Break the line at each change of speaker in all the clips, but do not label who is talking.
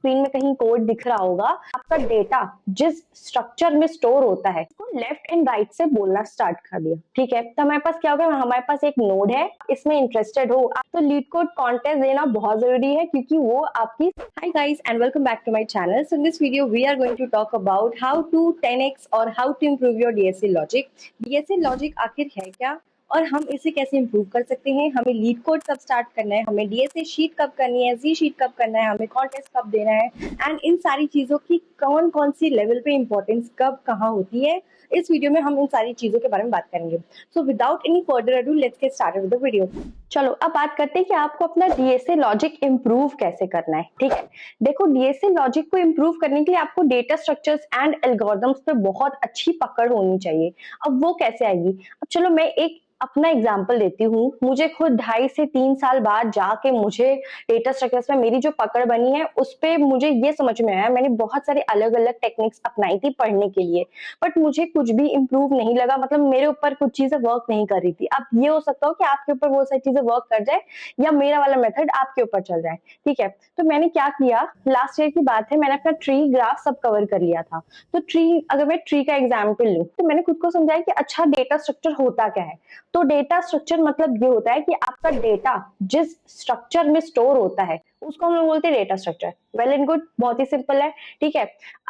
Screen में कहीं code दिख रहा होगा, आपका डेटा जिस स्ट्रक्चर में स्टोर होता है उसको लेफ्ट एंड राइट से बोलना स्टार्ट कर दिया। ठीक है, तो हमारे पास क्या होगा, हमारे पास एक नोड है, इसमें इंटरेस्टेड हो आप तो लीड कोड कॉन्टेस्ट देना बहुत जरूरी है क्योंकि वो आपकी। Hi guys and welcome back to my channel. So in this video we are going to talk about how to 10x और how to improve your DSA logic. DSA logic आखिर है क्या और हम इसे कैसे इंप्रूव कर सकते हैं, हमें लीड कोड कब स्टार्ट करना है, हमें डीएसए शीट कब करनी है, जी शीट कब करना है, हमें कॉन्टेस्ट कब देना है एंड इन सारी चीजों की कौन कौन सी लेवल पे इंपॉर्टेंस कब कहाँ होती है, इस वीडियो में हम इन सारी चीजों के बारे में बात करेंगे। So without any further ado let's get started with the video. चलो अब बात करते हैं कि आपको अपना डीएसए लॉजिक इंप्रूव कैसे करना है। ठीक है, देखो डीएसए लॉजिक को इंप्रूव करने के लिए आपको डेटा स्ट्रक्चर्स एंड एल्गोरिथम्स पे बहुत अच्छी पकड़ होनी चाहिए। अब वो कैसे आएगी, अब चलो मैं एक अपना एग्जाम्पल देती हूँ। मुझे खुद 2.5 से 3 साल बाद जाके मुझे डेटा स्ट्रक्चर्स में मेरी जो पकड़ बनी है उस पे मुझे ये समझ में आया, मैंने बहुत सारे अलग अलग टेक्निक्स अपनाई थी पढ़ने के लिए, बट मुझे कुछ भी इंप्रूव नहीं लगा, मतलब मेरे ऊपर कुछ चीजें वर्क नहीं कर रही थी। अब ये हो सकता हो कि आपके ऊपर वो सारी चीजें वर्क कर जाए या मेरा वाला मेथड आपके ऊपर चल जाए। ठीक है, तो मैंने क्या किया, लास्ट ईयर की बात है, मैंने अपना ट्री ग्राफ सब कवर कर लिया था। तो ट्री, अगर मैं ट्री का एग्जाम्पल लूं तो मैंने खुद को समझाया कि अच्छा डेटा स्ट्रक्चर होता क्या है। तो डेटा स्ट्रक्चर मतलब ये होता है कि आपका डेटा जिस स्ट्रक्चर में स्टोर होता है उसको हम लोग बोलते हैं data structure. Well and good, बहुत ही सिंपल है। ठीक है,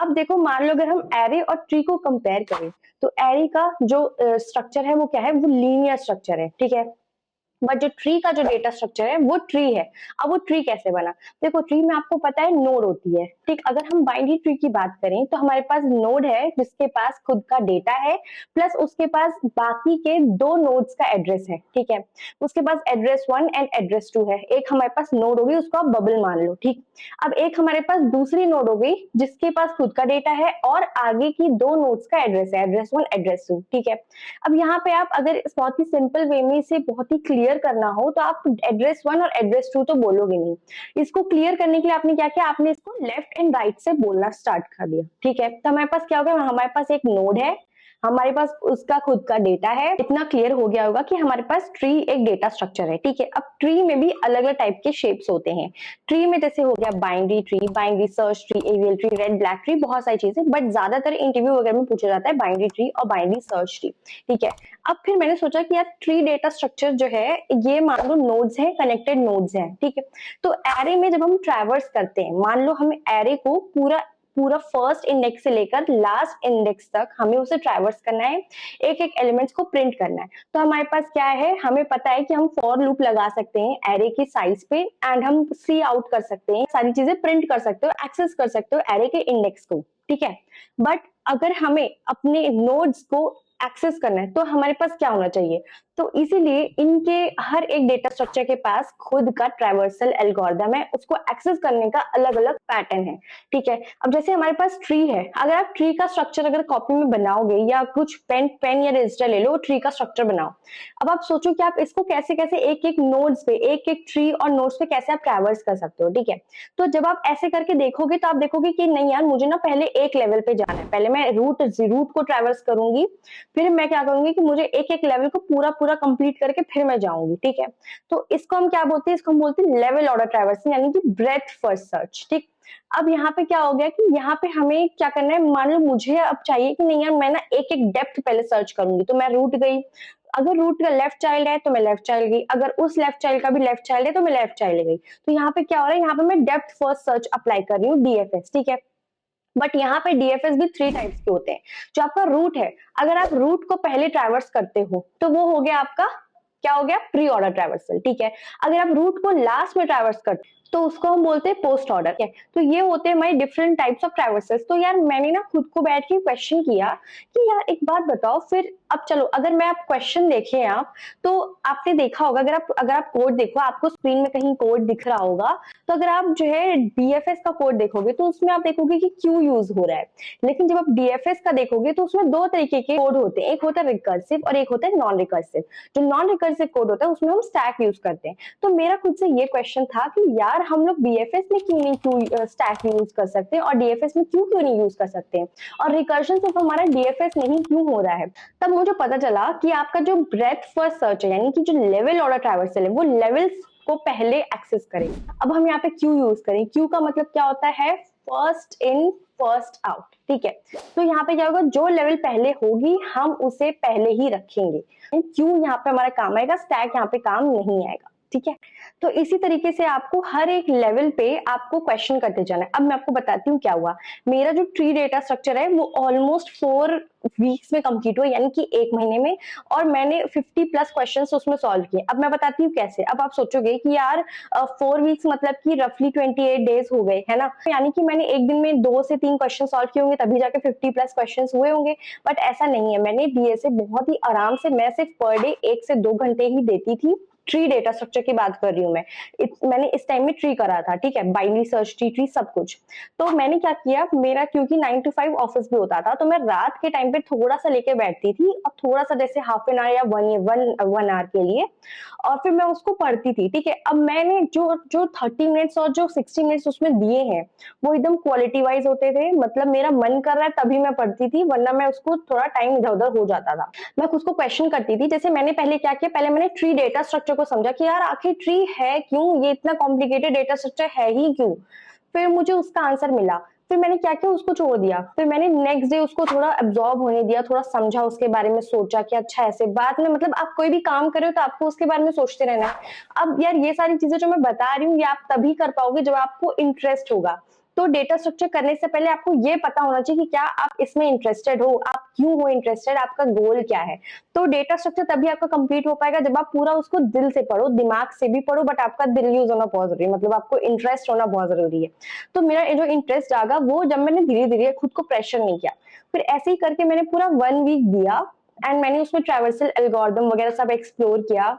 अब देखो मान लो अगर हम एरे और ट्री को कंपेयर करें तो एरे का जो स्ट्रक्चर है वो क्या है, वो लीनियर स्ट्रक्चर है। ठीक है, बट जो ट्री का जो डेटा स्ट्रक्चर है वो ट्री है। अब वो ट्री कैसे बना, देखो ट्री में आपको पता है नोड होती है। ठीक, अगर हम बाइनरी ट्री की बात करें तो हमारे पास नोड है जिसके पास खुद का डेटा है प्लस उसके पास बाकी के 2 नोड्स का एड्रेस है। ठीक है, उसके पास एड्रेस 1 एंड एड्रेस 2 है। एक हमारे पास नोड होगी, उसको आप बबल मान लो। ठीक, अब एक हमारे पास दूसरी नोड होगी जिसके पास खुद का डेटा है और आगे की 2 नोड्स का एड्रेस है, एड्रेस 1 एड्रेस 2। ठीक है, अब यहाँ पे आप अगर बहुत ही सिंपल वे में इसे बहुत ही क्लियर करना हो तो आप एड्रेस 1 और एड्रेस 2 तो बोलोगे नहीं। इसको क्लियर करने के लिए आपने क्या किया, आपने इसको लेफ्ट एंड राइट से बोलना स्टार्ट कर दिया। ठीक है, तो हमारे पास क्या होगा, हमारे पास एक नोड है, हमारे पास उसका खुद का डेटा है। इतना क्लियर हो गया होगा कि हमारे पास ट्री एक डेटा स्ट्रक्चर है। ठीक है, अब ट्री में भी अलग अलग टाइप के शेप्स होते हैं। ट्री में जैसे हो गया binary tree, binary search tree, AVL tree, red black tree, बहुत सारी चीजें, बट ज्यादातर इंटरव्यू वगैरह में पूछा जाता है बाइनरी ट्री और बाइनरी सर्च ट्री। ठीक है, अब फिर मैंने सोचा कि यार ट्री डेटा स्ट्रक्चर जो है ये मान लो नोड्स हैं, कनेक्टेड नोड्स हैं। ठीक है, तो एरे में जब हम ट्रैवर्स करते हैं, मान लो हम एरे को पूरा पूरा फर्स्ट इंडेक्स से लेकर लास्ट इंडेक्स तक हमें उसे ट्रैवर्स करना है, एक एक एलिमेंट्स को प्रिंट करना है। तो हमारे पास क्या है, हमें पता है कि हम फॉर लूप लगा सकते हैं एरे की साइज पे एंड हम सी आउट कर सकते हैं, सारी चीजें प्रिंट कर सकते हो, एक्सेस कर सकते हो एरे के इंडेक्स को। ठीक है, बट अगर हमें अपने नोड्स को एक्सेस करना है तो हमारे पास क्या होना चाहिए, तो इसीलिए इनके हर एक डेटा स्ट्रक्चर के पास खुद का ट्रैवर्सल एल्गोरिथम है, उसको एक्सेस करने का अलग अलग पैटर्न है। ठीक है, अब जैसे हमारे पास ट्री है, अगर आप ट्री का स्ट्रक्चर अगर कॉपी में बनाओगे या कुछ पेन या रजिस्टर ले लो, ट्री का स्ट्रक्चर बनाओ। अब आप सोचो कि आप इसको कैसे कैसे एक एक नोड्स पे, एक एक ट्री और नोड्स पे कैसे आप ट्रैवर्स कर सकते हो। ठीक है, तो जब आप ऐसे करके देखोगे तो आप देखोगे कि नहीं यार, मुझे ना पहले एक लेवल पे जाना है, पहले मैं रूट को ट्रैवर्स करूंगी, फिर मैं क्या करूंगी कि मुझे एक एक लेवल को पूरा पूरा कंप्लीट करके फिर मैं जाऊंगी। ठीक है, तो इसको हम क्या बोलते हैं, इसको हम बोलते हैं लेवल ऑर्डर ट्रैवर्सिंग, यानी कि ब्रेथ फर्स्ट सर्च। ठीक, अब यहाँ पे क्या हो गया कि यहाँ पे हमें क्या करना है, मान लो मुझे अब चाहिए कि नहीं यार मैं ना एक एक डेप्थ पहले सर्च करूंगी, तो मैं रूट गई, अगर रूट का लेफ्ट चाइल्ड है तो मैं लेफ्ट चाइल्ड गई, अगर उस लेफ्ट चाइल्ड का भी लेफ्ट चाइल्ड है तो मैं लेफ्ट चाइल्ड गई। तो यहाँ पे क्या हो रहा है, यहाँ पे मैं डेप्थ फर्स्ट सर्च अप्लाई कर रही हूँ, डीएफएस। ठीक है, बट यहाँ पे डीएफएस भी 3 टाइप्स के होते हैं। जो आपका रूट है, अगर आप रूट को पहले ट्रैवर्स करते हो तो वो हो गया आपका, क्या हो गया, प्री ऑर्डर ट्रैवर्सल। ठीक है, अगर आप रूट को लास्ट में ट्रैवर्स करते तो उसको हम बोलते हैं पोस्ट ऑर्डर। तो ये होते हैं हमारे डिफरेंट टाइप्स ऑफ ट्रैवर्सेस। तो यार मैंने ना खुद को बैठ के क्वेश्चन किया कि यार एक बात बताओ, फिर अब चलो अगर मैं आप क्वेश्चन देखें आप, तो आपने देखा होगा, अगर आप कोड देखो, आपको स्क्रीन में कहीं कोड दिख रहा होगा, तो अगर आप जो है डीएफएस का कोड देखोगे तो उसमें आप देखोगे कि क्यों यूज हो रहा है। लेकिन जब आप डीएफएस का देखोगे तो उसमें 2 तरीके के कोड होते हैं, एक होता है रिकर्सिव और एक होता है नॉन रिकर्सिव। जो नॉन रिकर्सिव कोड होता है उसमें हम स्टैक यूज करते हैं। तो मेरा खुद से ये क्वेश्चन था कि यार हम लोग बीएफएस में क्यों नहीं स्टैक यूज कर सकते और डीएफएस में क्यों नहीं यूज कर सकते हैं, और रिकर्शन सिर्फ हमारा डीएफएस नहीं क्यों हो रहा है। तब मुझे पता चला कि आपका जो ब्रेथ फर्स्ट सर्च है, यानी कि जो लेवल ऑर्डर ट्रैवर्सल है, वो लेवल्स को पहले एक्सेस करें। अब हम यहाँ पे क्यू यूज करें। क्यू का मतलब क्या होता है? फर्स्ट इन फर्स्ट आउट, ठीक है। तो यहाँ पे क्या होगा, जो लेवल पहले होगी हम उसे पहले ही रखेंगे। क्यू यहाँ पे हमारा काम आएगा, स्टैक यहाँ पे काम नहीं आएगा, ठीक है। तो इसी तरीके से आपको हर एक लेवल पे आपको क्वेश्चन करते जाना है। अब मैं आपको बताती हूँ क्या हुआ। मेरा जो ट्री डेटा स्ट्रक्चर है वो ऑलमोस्ट 4 वीक्स में कंप्लीट हुआ, यानी कि 1 महीने में, और मैंने 50 प्लस क्वेश्चंस उसमें सॉल्व किए। अब मैं बताती हूँ कैसे। अब आप सोचोगे कि यार 4 वीक्स मतलब कि रफली 28 डेज हो गए, है ना, यानी कि मैंने एक दिन में 2 से 3 क्वेश्चन सॉल्व किए होंगे तभी जाके 50 प्लस क्वेश्चन हुए होंगे। बट ऐसा नहीं है, मैंने डीएसए बहुत ही आराम से, मैं सिर्फ पर डे 1 से 2 घंटे ही देती थी। ट्री डेटा स्ट्रक्चर की बात कर रही हूँ मैं। मैंने इस टाइम में ट्री करा था, ठीक है, बाइनरी सर्च ट्री सब कुछ। तो मैंने क्या किया, मेरा क्योंकि 9 to 5 ऑफिस भी होता था, तो मैं रात के टाइम पे थोड़ा सा लेके बैठती थी, और थोड़ा सा जैसे हाफ एन आवर या वन आवर के लिए, और फिर मैं उसको पढ़ती थी, ठीक है। अब मैंने जो जो 30 मिनट्स और जो 60 मिनट्स उसमें दिए हैं वो एकदम क्वालिटी वाइज होते थे। मतलब मेरा मन कर रहा है तभी मैं पढ़ती थी, वरना मैं उसको थोड़ा टाइम इधर उधर हो जाता था। मैं खुद को क्वेश्चन करती थी। जैसे मैंने पहले क्या किया, पहले मैंने ट्री डेटा स्ट्रक्चर को समझा कि यार आखिर ट्री है क्यों, ये इतना कॉम्प्लिकेटेड डेटा स्ट्रक्चर है ही क्यों। फिर मुझे उसका आंसर मिला। फिर मैंने क्या किया, उसको छोड़ दिया। फिर मैंने नेक्स्ट डे उसको थोड़ा एब्जॉर्ब होने दिया, थोड़ा समझा, उसके बारे में सोचा कि अच्छा ऐसे। बाद में मतलब आप कोई भी काम कर रहे हो तो आपको उसके बारे में सोचते रहना है। अब यार ये सारी चीजें जो मैं बता रही हूँ ये आप तभी कर पाओगे जब आपको इंटरेस्ट होगा। तो डेटा स्ट्रक्चर करने से पहले आपको ये पता होना चाहिए कि क्या आप इसमें इंटरेस्टेड हो, आप क्यों हो इंटरेस्टेड, आपका गोल क्या है। तो डेटा स्ट्रक्चर तभी आपका कंप्लीट हो पाएगा जब आप पूरा उसको दिल से पढ़ो, दिमाग से भी पढ़ो, बट आपका दिल यूज होना बहुत जरूरी है, मतलब आपको इंटरेस्ट होना बहुत जरूरी है। तो मेरा जो इंटरेस्ट जागा वो जब मैंने धीरे धीरे खुद को प्रेशर नहीं किया। फिर ऐसे ही करके मैंने पूरा 1 वीक दिया, एंड मैंने उसमें ट्रैवर्सल एल्गोरिथम वगैरह सब एक्सप्लोर किया।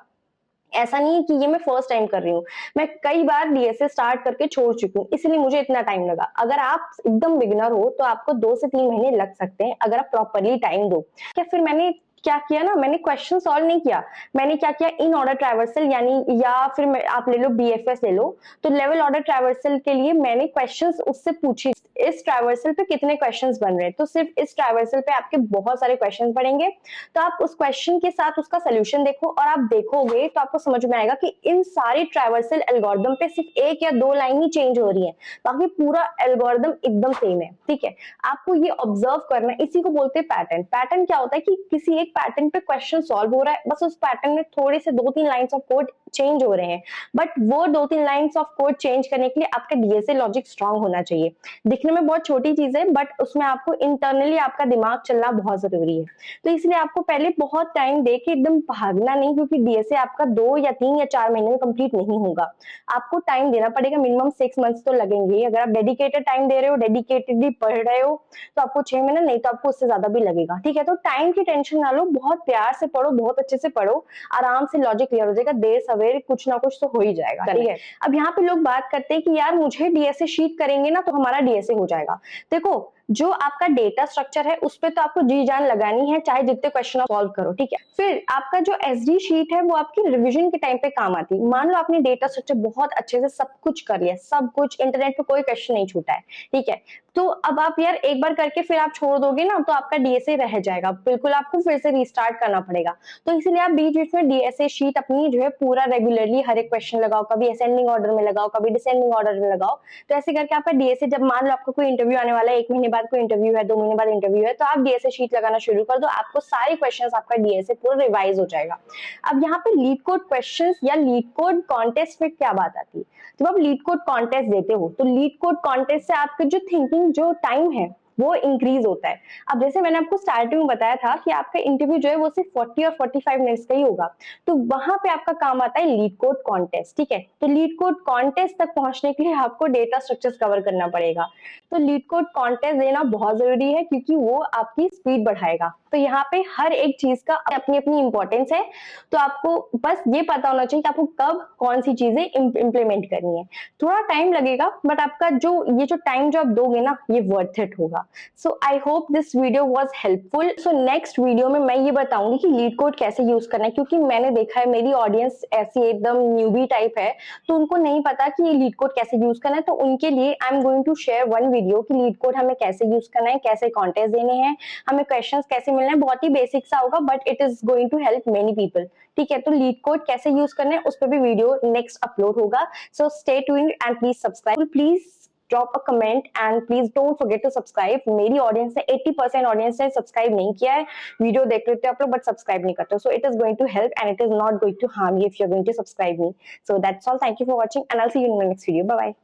ऐसा नहीं है कि ये मैं फर्स्ट टाइम कर रही हूँ, मैं कई बार डीएसए स्टार्ट करके छोड़ चुकी हूँ, इसलिए मुझे इतना टाइम लगा। अगर आप एकदम बिगिनर हो तो आपको 2 से 3 महीने लग सकते हैं अगर आप प्रॉपरली टाइम दो। क्या फिर मैंने क्या किया ना, मैंने क्वेश्चन सॉल्व नहीं किया, मैंने क्या किया, इन ऑर्डर ट्रैवर्सल, यानी या फिर आप ले लो बीएफएस ले लो, तो लेवल ऑर्डर ट्रैवर्सल के लिए मैंने क्वेश्चंस उससे पूछी, इस ट्रैवर्सल पे कितने क्वेश्चंस बन रहे हैं। तो सिर्फ इस ट्रैवर्सल पे आपके बहुत सारे क्वेश्चंस पड़ेंगे, तो आप उस क्वेश्चन के साथ उसका सोल्यूशन देखो, और आप देखोगे तो आपको समझ में आएगा कि इन सारी ट्रैवर्सल एल्गोरिथम पे सिर्फ 1 या 2 लाइन ही चेंज हो रही है, बाकी पूरा एल्गोरिथम एकदम सेम है, ठीक है। आपको ये ऑब्जर्व करना है, इसी को बोलते हैं पैटर्न। पैटर्न क्या होता है कि किसी एक पैटर्न पे क्वेश्चन सॉल्व हो रहा है, बस उस पैटर्न में थोड़े से 2-3 लाइंस ऑफ कोड चेंज हो रहे हैं, बट वो 2-3 लाइंस ऑफ कोड चेंज करने के लिए आपका डीएसए लॉजिक स्ट्रांग होना चाहिए। दिखने में बहुत छोटी चीज है, बट उसमें आपको इंटरनली आपका दिमाग चलना बहुत जरूरी है। तो इसलिए आपको पहले बहुत टाइम दे के एकदम भागना नहीं, क्योंकि डीएसए आपका 2 या 3 या 4 महीने में कंप्लीट नहीं होगा। आपको टाइम देना पड़ेगा, मिनिमम 6 मंथ्स तो लगेंगे। अगर आप डेडिकेटेड टाइम दे रहे हो, डेडिकेटेडली पढ़ रहे हो, तो आपको 6 महीने, नहीं तो आपको उससे ज्यादा भी लगेगा, ठीक है। तो टाइम की टेंशन ना लो, बहुत प्यार से पढ़ो, बहुत अच्छे से पढ़ो, आराम से लॉजिक क्लियर हो जाएगा, देर सवेर कुछ ना कुछ तो हो ही जाएगा, ठीक है। अब यहाँ पे लोग बात करते हैं कि यार मुझे डीएसए शीट करेंगे ना तो हमारा डीएसए हो जाएगा। देखो, जो आपका डेटा स्ट्रक्चर है उस पे तो आपको जी जान लगानी है, चाहे जितने क्वेश्चन आप सॉल्व करो, ठीक है। फिर आपका जो एसडी शीट है वो आपकी रिवीजन के टाइम पे काम आती है। मान लो आपने डेटा स्ट्रक्चर बहुत अच्छे से सब कुछ कर लिया, सब कुछ, इंटरनेट पे कोई क्वेश्चन नहीं छूटा है, ठीक है। तो अब आप यार एक बार करके फिर आप छोड़ दोगे ना तो आपका डीएसए रह जाएगा, बिल्कुल आपको फिर से रीस्टार्ट करना पड़ेगा। तो इसलिए आप बीच बीच में डीएसए शीट अपनी जो है पूरा रेगुलरली हर एक क्वेश्चन लगाओ, कभी असेंडिंग ऑर्डर में लगाओ, कभी डिसेंडिंग ऑर्डर में लगाओ। तो ऐसे करके आपका डीएसए, जब मान लो आपको कोई इंटरव्यू आने वाला है, 1 महीने बाद कोई इंटरव्यू है, 2 महीने बाद इंटरव्यू है, तो आप डीएसए शीट लगाना शुरू कर दो, आपको सारे क्वेश्चन आपका डीएसए पूरा रिवाइज हो जाएगा। अब यहाँ पे लीड कोड क्वेश्चन या लीड कोड कॉन्टेस्ट में क्या बात आती है, जब आप लीड कोड कॉन्टेस्ट देते हो तो लीड कोड कॉन्टेस्ट से आपके जो थिंकिंग, जो टाइम है वो इंक्रीज होता है। अब जैसे मैंने आपको स्टार्टिंग में बताया था कि आपका इंटरव्यू जो है वो सिर्फ 40 और 45 मिनट्स का ही होगा, तो वहां पे आपका काम आता है लीड कोड कॉन्टेस्ट, ठीक है। तो लीड कोड कॉन्टेस्ट तक पहुंचने के लिए आपको डेटा स्ट्रक्चर्स कवर करना पड़ेगा। तो लीड कोड कॉन्टेस्ट देना बहुत जरूरी है, क्योंकि वो आपकी स्पीड बढ़ाएगा। तो यहाँ पे हर एक चीज का अपनी अपनी इंपॉर्टेंस है, तो आपको बस ये पता होना चाहिए कि आपको कब कौन सी चीजें इंप्लीमेंट करनी है। थोड़ा टाइम लगेगा, बट आपका जो ये जो टाइम जो आप दोगे ना, ये वर्थ इट होगा। होगा। So I hope this video was helpful. So next video में मैं ये बताऊंगी कि लीड कोड कैसे यूज करना है, क्योंकि मैंने देखा है मेरी ऑडियंस ऐसी एकदम न्यूबी टाइप है, तो उनको नहीं पता कि ये लीड कोड कैसे यूज करना है। तो उनके लिए I am going to share one video कि लीड कोड हमें कैसे यूज करना है, कैसे कॉन्टेस्ट देने हैं, हमें क्वेश्चन कैसे मिलना है। बहुत ही बेसिक सा होगा but it is going to help many people. ठीक है, तो लीड कोड कैसे यूज करना है उस पर भी वीडियो नेक्स्ट अपलोड होगा। So stay tuned and please subscribe. Please drop a comment and please don't forget to subscribe। मेरी ऑडियंस ने 80% ऑडियंस ने सब्सक्राइब नहीं किया है। वीडियो देख लेते हो आप लोग बट सब्सक्राइब नहीं करते हो। So it is going to help and it is not going to harm you if you are going to subscribe me. So that's all. Thank you for watching and I will see you in my next video. Bye bye.